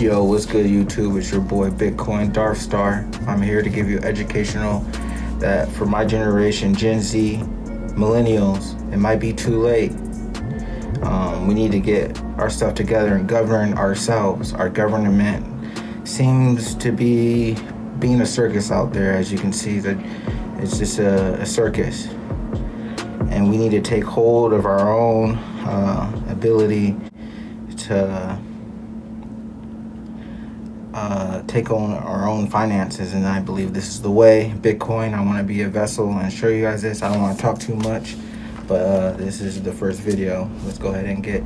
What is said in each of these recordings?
Yo, what's good, YouTube? It's your boy Bitcoin Darth Star. I'm here to give you educational that for my generation, Gen Z, millennials, it might be too late. We need to get our stuff together and govern ourselves. Our government seems to be being a circus out there, as you can see. That it's just a circus, and we need to take hold of our own ability to take on our own finances, and I believe this is the way. Bitcoin, I want to be a vessel and show you guys this. I don't want to talk too much, but this is the first video. Let's go ahead and get.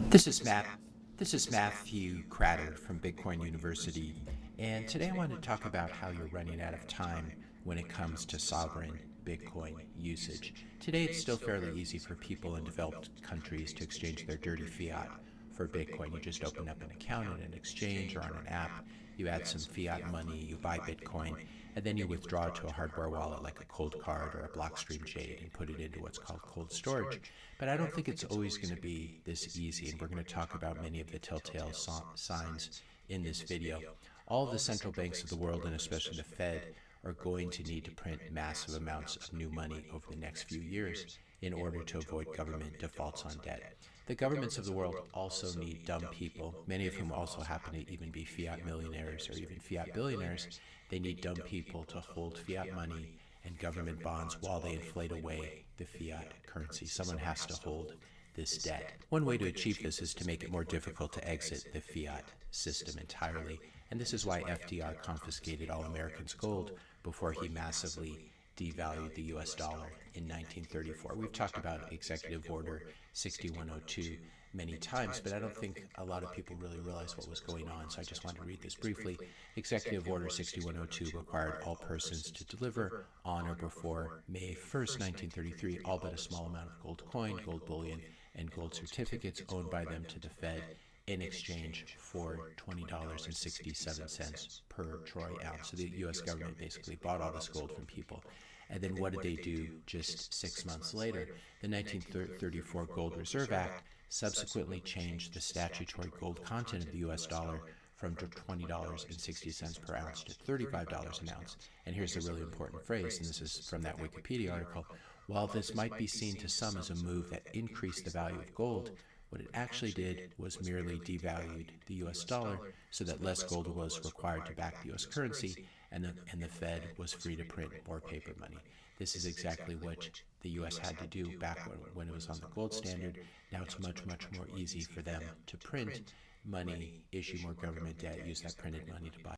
This is Matthew Cratter from Bitcoin University, and today I want to talk about how you're running out of time when it comes to sovereign Bitcoin usage. Today it's still fairly easy for people in developed countries to exchange their dirty fiat for Bitcoin. You just open up an account in an exchange or on an app, you add some fiat money, you buy Bitcoin, and then you withdraw it to a hardware wallet like a Cold Card or a Blockstream Jade and put it into what's called cold storage. But I don't think it's always going to be this easy, and we're going to talk about many of the telltale signs in this video. All of the central banks of the world, and especially the Fed, are going to need to print massive amounts of new money over the next few years in order to avoid government defaults on debt. The governments of the world also need dumb people, many of whom also happen to even be fiat millionaires or even fiat billionaires. They need dumb people to hold fiat money and government bonds while they inflate away the fiat currency. Someone has to hold this debt. One way to achieve this is to make it more difficult to exit the fiat system entirely. And this is why FDR confiscated all Americans' gold before he massively devalued the US dollar in 1934. We've talked about Executive Order 6102 many times, but I don't think a lot of people really realize what was going on, so I just want to read this briefly. Executive Order 6102 required all persons to deliver on or before May 1st, 1933, all but a small amount of gold coin, gold bullion, and gold certificates owned by them to the Fed in exchange for $20.67 per troy ounce. So the U.S. government basically bought all this gold from people. And then what did they do just 6 months later? The 1934 Gold Reserve Act subsequently changed the statutory gold content of the U.S. dollar from $20.60 per ounce to $35 an ounce. And here's the really important phrase, and this is from that Wikipedia article. While this might be seen to some as a move that increased the value of gold, what it actually did was merely devalued the U.S. dollar so that less gold was required to back the U.S. currency, and the Fed was free to print more paper money. This is exactly what the U.S. had to do back when it was on the gold standard. Now it's much more easy for them to print money, issue more government debt, use that printed money to buy.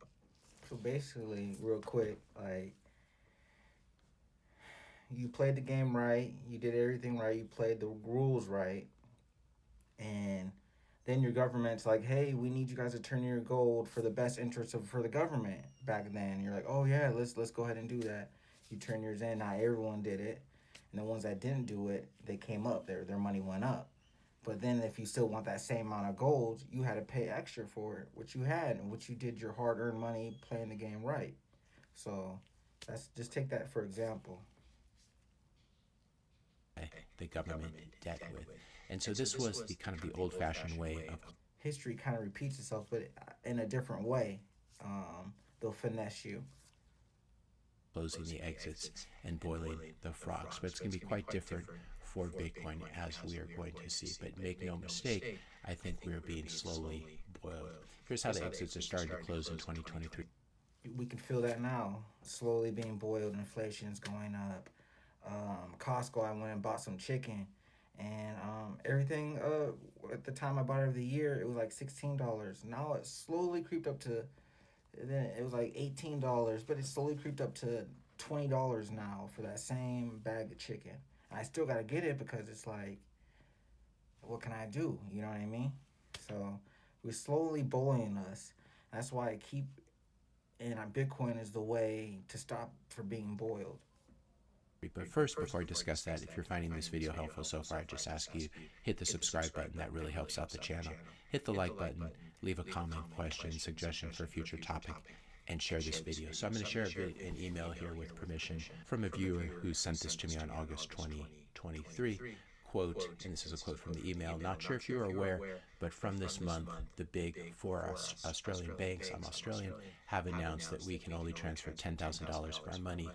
So basically, real quick, like, you played the game right, you did everything right, you played the rules right, and then your government's like, hey, we need you guys to turn your gold for the best interest for the government. Back then you're like, oh yeah, let's go ahead and do that. You turn yours in. Not everyone did it, and the ones that didn't do it, they came up, their money went up. But then if you still want that same amount of gold, you had to pay extra for it, which you had, and which you did your hard-earned money playing the game right. So that's, just take that for example. The government debt with. And so this was the kind of the old-fashioned way of history kind of repeats itself, but in a different way. They'll finesse you. Closing the exits and boiling the frogs. But it's going to be quite different for Bitcoin, as we are going to see. But make no mistake, I think we are being slowly boiled. Here's how the exits are starting to close in 2023. We can feel that now, slowly being boiled. Inflation's going up. Costco, I went and bought some chicken, and everything, at the time I bought it of the year, it was like $16. Now it slowly creeped up to, then it was like $18, but it slowly creeped up to $20 now for that same bag of chicken. I still gotta get it because it's like, what can I do? You know what I mean? So we're slowly bullying us. That's why I keep, and Bitcoin is the way to stop for being boiled. But first, before I discuss that, if you're finding this video helpful so far, I just ask you, hit the subscribe button. That really helps out the channel. Hit the like button, leave a comment, question, suggestion for a future topic, and share this video. So I'm going to share an email here with permission from a viewer who sent this to me on August 2023. quote, and this is a quote from the email, not sure if you're aware, but from this month, the big four Australian banks, I'm Australian, have announced that we can only transfer $10,000 of our money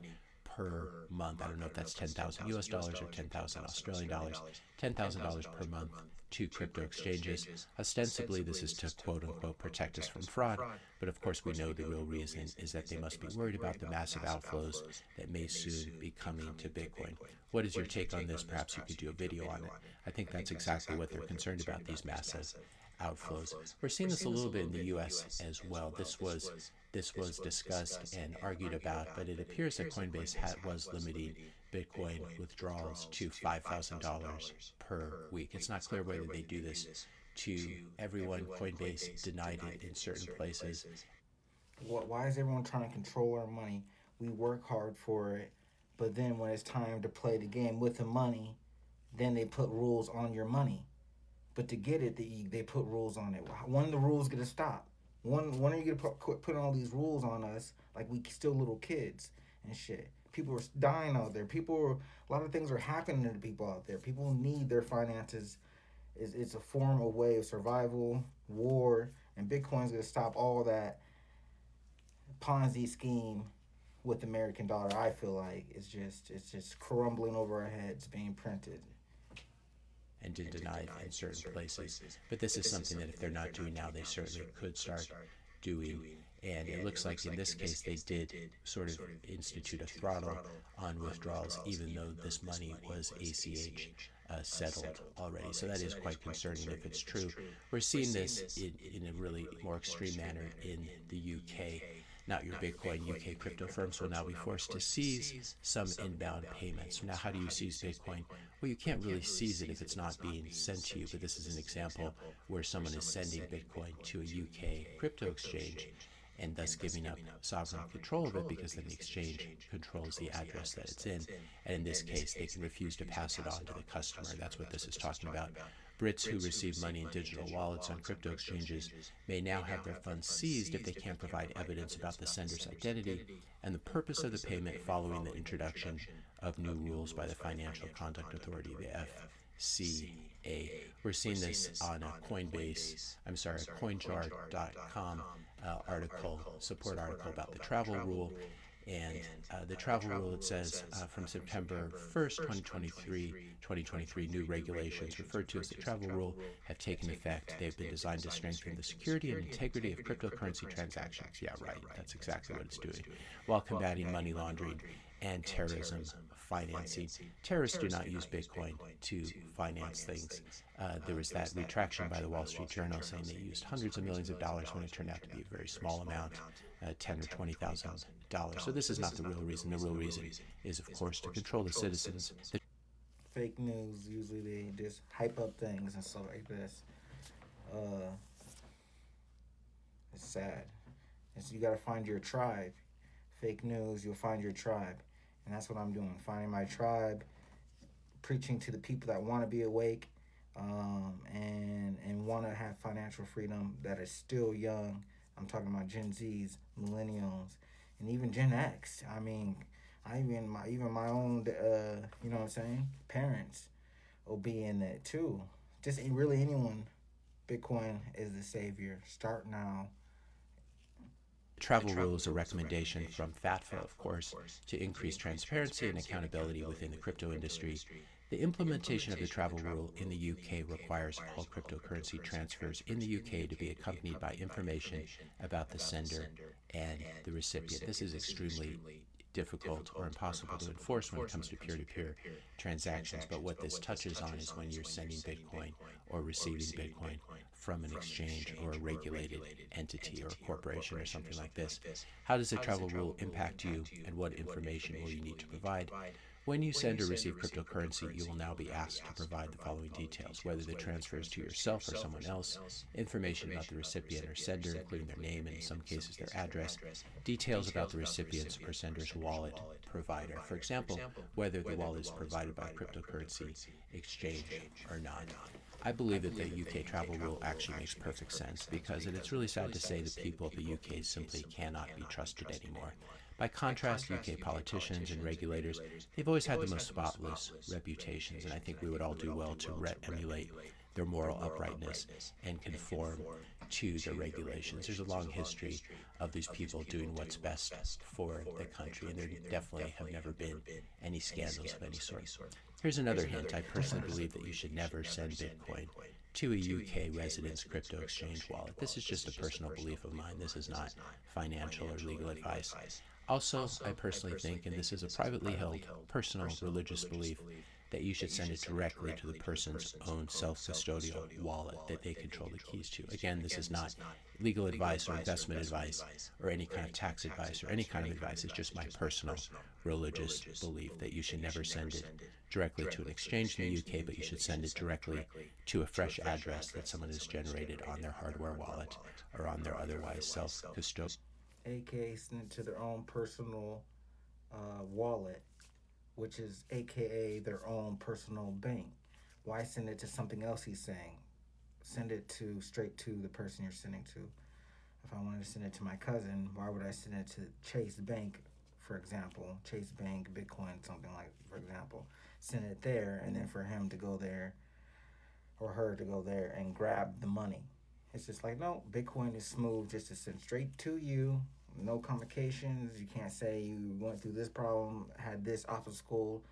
per month. I don't know if that's 10,000 US dollars or 10,000 Australian dollars, $10,000 per month to crypto exchanges. Ostensibly, this is to quote unquote protect us from fraud, but of course, we know the real reason is that they must be worried about the massive outflows that may soon be coming to Bitcoin. What is your take on this? Perhaps you could do a video on it. I think that's exactly what they're concerned about, these massive outflows. We're seeing this a little bit in the US as well. This was discussed and argued about, but it appears that Coinbase was limiting Bitcoin withdrawals to $5,000 per week. It's not clear whether they do this to everyone. Coinbase denied it in certain places. Why is everyone trying to control our money? We work hard for it, but then when it's time to play the game with the money, then they put rules on your money. But to get it, they put rules on it. When are the rules going to stop? When are you going to quit putting all these rules on us like we still little kids and shit? People are dying out there. A lot of things are happening to people out there. People need their finances. It's a form, a way of survival, war, and Bitcoin's going to stop all that Ponzi scheme with the American dollar. I feel like it's just crumbling over our heads, being printed. And denied in certain places. But this is something that if they're not doing now, they certainly could start doing. And it looks like in this case, they did sort of institute a throttle on withdrawals, even though this money was ACH settled already. So that is quite concerning if it's true. We're seeing this in a really more extreme manner in the UK. Now, your Bitcoin UK crypto firms will now be forced to seize some inbound payments. Now, how do you seize Bitcoin? Well, you can't really seize it if it's not being sent to you, but this is an example where someone is sending Bitcoin to a UK crypto exchange and thus giving up sovereign control of it, because then the exchange controls the address that it's in. And in this case, they can refuse to pass it on to the customer. That's what this is talking about. Brits who receive money in digital wallets on crypto exchanges may now have their funds seized if they can't provide evidence about the sender's identity and the purpose of the payment following the introduction of new rules by the Financial Conduct Authority, the FCA. We're seeing this on a CoinJar.com support article about the travel rule. And the travel rule, it says, from September 1st, 2023, new regulations referred to as the travel rule have taken effect. They've been designed to strengthen the security and integrity of cryptocurrency transactions. Yeah, right. That's exactly what it's doing. While combating money laundering and terrorism financing. Terrorists do not use Bitcoin to finance things. There was that retraction by the Wall Street Journal saying they used hundreds of millions of dollars when it turned out to be a very small amount, $10,000 or $20,000. So this is not the real reason. The real reason is, of course, to control the citizens. Fake news, usually they just hype up things and stuff like this. It's sad. You got to find your tribe. Fake news, you'll find your tribe. And that's what I'm doing, finding my tribe, preaching to the people that want to be awake and want to have financial freedom, that are still young. I'm talking about Gen Zs, millennials, and even Gen X. I mean, even my own, you know what I'm saying, parents will be in it too. Just really anyone. Bitcoin is the savior. Start now. Travel rule is a recommendation from FATFA, of course, to increase transparency and accountability within the crypto industry. The implementation of the travel rule in the UK requires all cryptocurrency transfers in the UK to be accompanied by information about the sender and the recipient. This is extremely difficult or impossible to enforce when it comes to peer-to-peer transactions. But what this touches on is when you're sending Bitcoin or receiving Bitcoin from an exchange or a regulated entity or a corporation or something like this. How does the travel rule impact you, and what information will you need to provide? When you send or receive cryptocurrency, you will now be asked to provide the following details: whether the transfer is to yourself or someone else, information about the recipient or sender, including their name and in some cases their address, details about the recipient's or sender's wallet provider, for example, whether the wallet is provided by a cryptocurrency exchange or not. I believe that the UK travel rule actually makes perfect sense, because it's really sad to say that people of the UK simply cannot be trusted anymore. By contrast, UK politicians and regulators, they've always had the most spotless reputations, and I think we would all do well to emulate their moral uprightness and conform to their regulations. There's a long history of these people doing what's best for the country, and there definitely have never been any scandals of any sort. Here's another hint. I personally believe that you should never send Bitcoin to a UK resident's crypto exchange wallet. This is just a personal belief of mine. This is not financial or legal advice. Also, I personally think, and this is a privately held personal religious belief, that you should send it directly to the person's own self-custodial wallet that they control the keys to. Again, this is not legal advice or investment advice or any kind of tax advice or any kind of advice. It's just my personal religious belief that you should never send it directly to an exchange in the UK, but you should send it directly to a fresh address that someone has generated on their hardware wallet or on their otherwise self-custodial. AKA send it to their own personal wallet, which is AKA their own personal bank. Why send it to something else? He's saying send it to straight to the person you're sending to. If I wanted to send it to my cousin, why would I send it to Chase Bank, for example? Chase Bank, Bitcoin, something like, for example. Send it there, and then for him to go there or her to go there and grab the money. It's just like, no, Bitcoin is smooth just to send straight to you. No complications. You can't say you went through this problem, had this obstacle,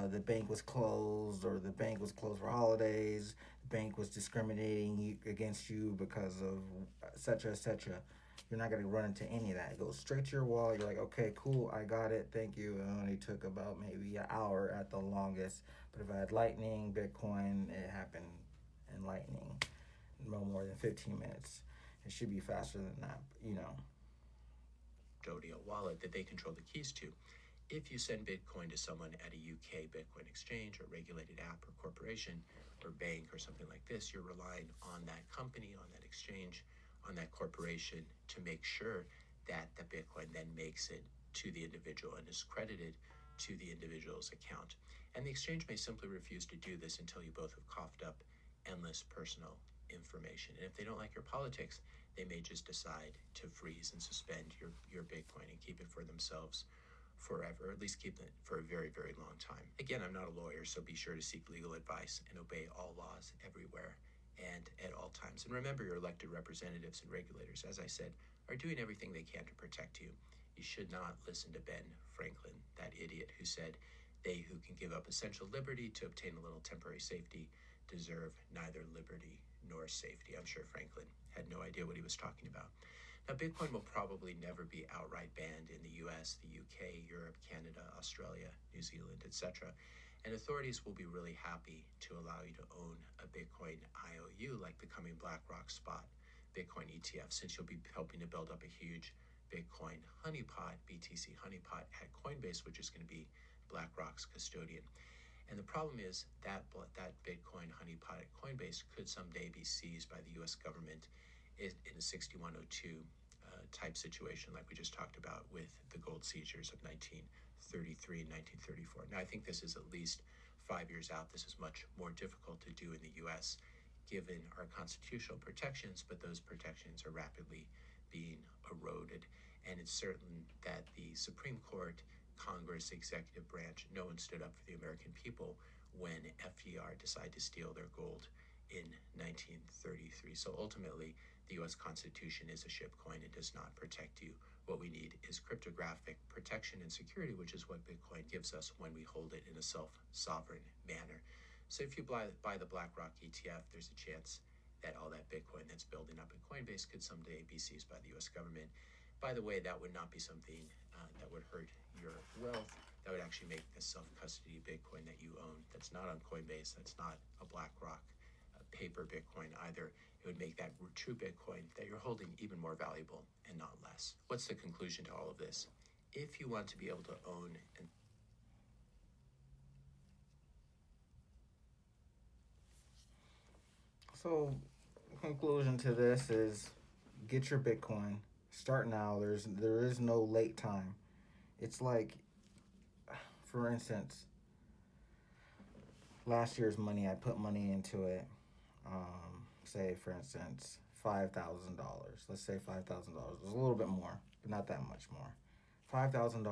the bank was closed, or the bank was closed for holidays, the bank was discriminating against you because of etc. etc. You're not going to run into any of that. It goes straight to your wallet. You're like, okay, cool, I got it, thank you. It only took about maybe an hour at the longest. But if I had Lightning, Bitcoin, it happened in Lightning. No more than 15 minutes. It should be faster than that, you know. Custodial wallet that they control the keys to. If you send Bitcoin to someone at a UK Bitcoin exchange or regulated app or corporation or bank or something like this, you're relying on that company, on that exchange, on that corporation to make sure that the Bitcoin then makes it to the individual and is credited to the individual's account. And the exchange may simply refuse to do this until you both have coughed up endless personal information. And if they don't like your politics, they may just decide to freeze and suspend your Bitcoin and keep it for themselves forever, or at least keep it for a very, very long time. Again, I'm not a lawyer, so be sure to seek legal advice and obey all laws everywhere and at all times. And remember, your elected representatives and regulators, as I said, are doing everything they can to protect you. You should not listen to Ben Franklin, that idiot who said, "They who can give up essential liberty to obtain a little temporary safety deserve neither liberty nor safety." I'm sure Franklin had no idea what he was talking about. Now, Bitcoin will probably never be outright banned in the US, the UK, Europe, Canada, Australia, New Zealand, etc. And authorities will be really happy to allow you to own a Bitcoin IOU like the coming BlackRock Spot Bitcoin ETF, since you'll be helping to build up a huge Bitcoin honeypot, BTC honeypot at Coinbase, which is going to be BlackRock's custodian. And the problem is that Bitcoin honeypot at Coinbase could someday be seized by the U.S. government in a 6102 type situation like we just talked about with the gold seizures of 1933 and 1934. Now, I think this is at least 5 years out. This is much more difficult to do in the U.S. given our constitutional protections, but those protections are rapidly being eroded. And it's certain that the Supreme Court, Congress, executive branch, no one stood up for the American people when FDR decided to steal their gold in 1933. So ultimately, the U.S. Constitution is a shitcoin. It does not protect you. What we need is cryptographic protection and security, which is what Bitcoin gives us when we hold it in a self-sovereign manner. So if you buy the BlackRock ETF, there's a chance that all that Bitcoin that's building up in Coinbase could someday be seized by the U.S. government. By the way, that would not be something that would hurt your wealth. That would actually make the self-custody Bitcoin that you own, that's not on Coinbase, that's not a BlackRock paper Bitcoin either, it would make that true Bitcoin that you're holding even more valuable and not less. What's the conclusion to all of this? If you want to be able to own and So, conclusion to this is get your Bitcoin. Start now. There is no late time. It's like, for instance, last year's money, I put money into it. Say, for instance, $5,000. Let's say $5,000. It was a little bit more, but not that much more. $5,000.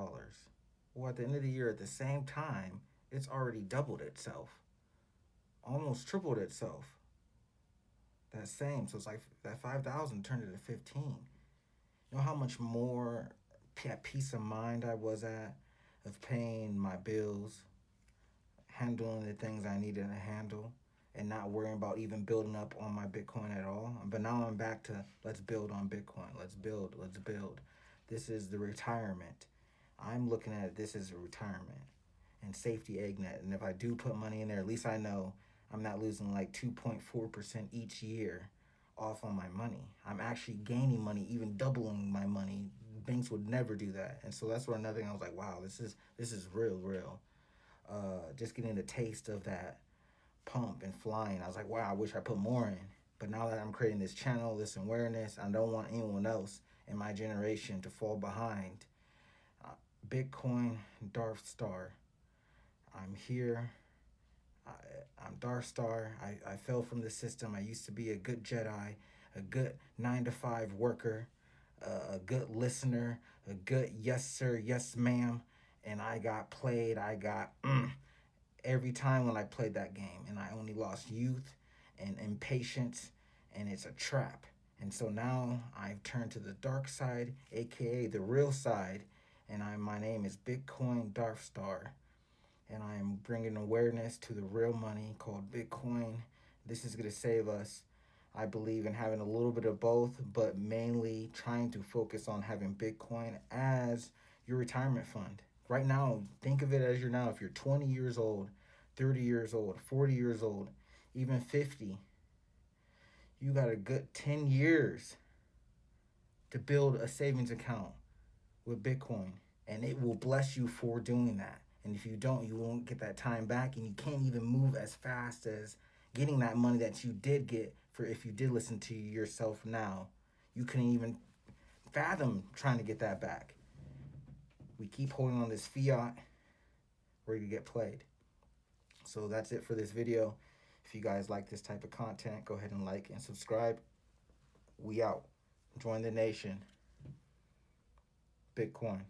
Well, at the end of the year, at the same time, it's already doubled itself, almost tripled itself. That same, so it's like that 5,000 turned into 15. You know how much more at peace of mind I was at of paying my bills, handling the things I needed to handle, and not worrying about even building up on my Bitcoin at all. But now I'm back to let's build on Bitcoin. Let's build. Let's build. This is the retirement. I'm looking at this as a retirement and safety egg net. And if I do put money in there, at least I know I'm not losing like 2.4% each year off on my money. I'm actually gaining money, even doubling my money. Banks would never do that. And so that's what another thing I was like, wow, this is real. Just getting a taste of that pump and flying. I was like, wow, I wish I put more in. But now that I'm creating this channel, this awareness, I don't want anyone else in my generation to fall behind. Uh, Bitcoin Darth Star. I'm here. I, I'm Darth Star. I fell from the system. I used to be a good Jedi, a good 9 to 5 worker, a good listener, a good yes sir, yes ma'am. And I got played. I got every time when I played that game, and I only lost youth and impatience, and it's a trap. And so now I've turned to the dark side, aka the real side, and my name is Bitcoin Darth Star, and I am bringing awareness to the real money called Bitcoin. This is going to save us. I believe in having a little bit of both, but mainly trying to focus on having Bitcoin as your retirement fund. Right now, think of it as if you're 20 years old, 30 years old, 40 years old, even 50, you got a good 10 years to build a savings account with Bitcoin, and it will bless you for doing that. And if you don't, you won't get that time back, and you can't even move as fast as getting that money that you did get for if you did listen to yourself now. You couldn't even fathom trying to get that back. We keep holding on this fiat, we're gonna get played. So that's it for this video. If you guys like this type of content, go ahead and like and subscribe. We out. Join the nation. Bitcoin.